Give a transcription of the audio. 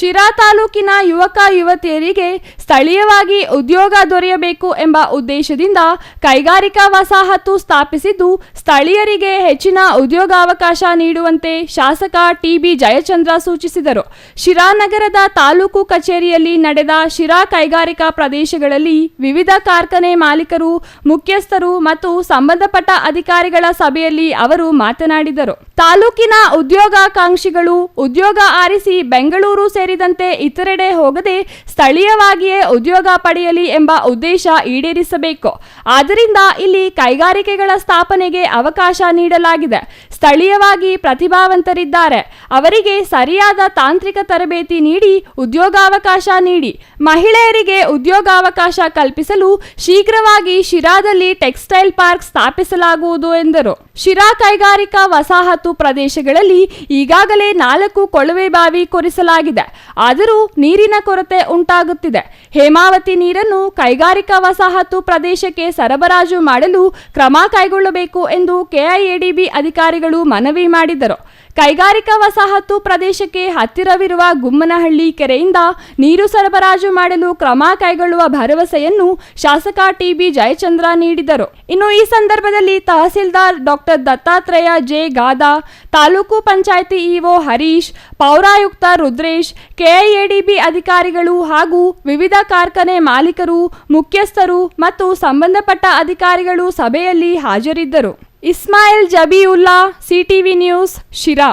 ಶಿರಾ ತಾಲೂಕಿನ ಯುವಕ ಯುವತಿಯರಿಗೆ ಸ್ಥಳೀಯವಾಗಿ ಉದ್ಯೋಗ ದೊರೆಯಬೇಕು ಎಂಬ ಉದ್ದೇಶದಿಂದ ಕೈಗಾರಿಕಾ ವಸಾಹತು ಸ್ಥಾಪಿಸಿದ್ದು, ಸ್ಥಳೀಯರಿಗೆ ಹೆಚ್ಚಿನ ಉದ್ಯೋಗಾವಕಾಶ ನೀಡುವಂತೆ ಶಾಸಕ ಟಿಬಿ ಜಯಚಂದ್ರ ಸೂಚಿಸಿದರು. ಶಿರಾ ನಗರದ ತಾಲೂಕು ಕಚೇರಿಯಲ್ಲಿ ನಡೆದ ಶಿರಾ ಕೈಗಾರಿಕಾ ಪ್ರದೇಶಗಳಲ್ಲಿ ವಿವಿಧ ಕಾರ್ಖಾನೆ ಮಾಲೀಕರು, ಮುಖ್ಯಸ್ಥರು ಮತ್ತು ಸಂಬಂಧಪಟ್ಟ ಅಧಿಕಾರಿಗಳ ಸಭೆಯಲ್ಲಿ ಅವರು ಮಾತನಾಡಿದರು. ತಾಲೂಕಿನ ಉದ್ಯೋಗಾಕಾಂಕ್ಷಿಗಳು ಉದ್ಯೋಗ ಆರಿಸಿ ಬೆಂಗಳೂರು ಸೇರಿದಂತೆ ಇತರೆಡೆ ಹೋಗದೆ ಸ್ಥಳೀಯವಾಗಿಯೇ ಉದ್ಯೋಗ ಪಡೆಯಲಿ ಎಂಬ ಉದ್ದೇಶ ಈಡೇರಿಸಬೇಕು. ಆದ್ದರಿಂದ ಇಲ್ಲಿ ಕೈಗಾರಿಕೆಗಳ ಸ್ಥಾಪನೆಗೆ ಅವಕಾಶ ನೀಡಲಾಗಿದೆ. ಸ್ಥಳೀಯವಾಗಿ ಪ್ರತಿಭಾವಂತರಿದ್ದಾರೆ, ಅವರಿಗೆ ಸರಿಯಾದ ತಾಂತ್ರಿಕ ತರಬೇತಿ ನೀಡಿ ಉದ್ಯೋಗಾವಕಾಶ ನೀಡಿ. ಮಹಿಳೆಯರಿಗೆ ಉದ್ಯೋಗಾವಕಾಶ ಕಲ್ಪಿಸಲು ಶೀಘ್ರವಾಗಿ ಶಿರಾದಲ್ಲಿ ಟೆಕ್ಸ್ಟೈಲ್ ಪಾರ್ಕ್ ಸ್ಥಾಪಿಸಲಾಗುವುದು ಎಂದರು. ಶಿರಾ ಕೈಗಾರಿಕಾ ವಸಾಹತು ಪ್ರದೇಶಗಳಲ್ಲಿ ಈಗಾಗಲೇ 4 ಕೊಳವೆ ಬಾವಿ ಕೊರೆಸಲಾಗಿದೆ. ಆದರೂ ನೀರಿನ ಕೊರತೆ ಉಂಟಾಗುತ್ತಿದೆ. ಹೇಮಾವತಿ ನೀರನ್ನು ಕೈಗಾರಿಕಾ ವಸಾಹತು ಪ್ರದೇಶಕ್ಕೆ ಸರಬರಾಜು ಮಾಡಲು ಕ್ರಮ ಕೈಗೊಳ್ಳಬೇಕು ಎಂದು ಕೆಐಎಡಿಬಿ ಅಧಿಕಾರಿಗಳು ಮನವಿ ಮಾಡಿದರು. ಕೈಗಾರಿಕಾ ವಸಾಹತು ಪ್ರದೇಶಕ್ಕೆ ಹತ್ತಿರವಿರುವ ಗುಮ್ಮನಹಳ್ಳಿ ಕೆರೆಯಿಂದ ನೀರು ಸರಬರಾಜು ಮಾಡಲು ಕ್ರಮ ಕೈಗೊಳ್ಳುವ ಭರವಸೆಯನ್ನು ಶಾಸಕ ಟಿಬಿ ಜಯಚಂದ್ರ ನೀಡಿದರು. ಇನ್ನು ಈ ಸಂದರ್ಭದಲ್ಲಿ tahsildar doctor Dattatreya J Gada, taluk panchayat EO Harish, ಪೌರಾಯುಕ್ತ ರುದ್ರೇಶ್, ಕೆಐಎಡಿಬಿ ಅಧಿಕಾರಿಗಳು ಹಾಗೂ ವಿವಿಧ ಕಾರ್ಖಾನೆ ಮಾಲೀಕರು, ಮುಖ್ಯಸ್ಥರು ಮತ್ತು ಸಂಬಂಧಪಟ್ಟ ಅಧಿಕಾರಿಗಳು ಸಭೆಯಲ್ಲಿ ಹಾಜರಿದ್ದರು. Ismail Jabiulla, CTV news, Sira.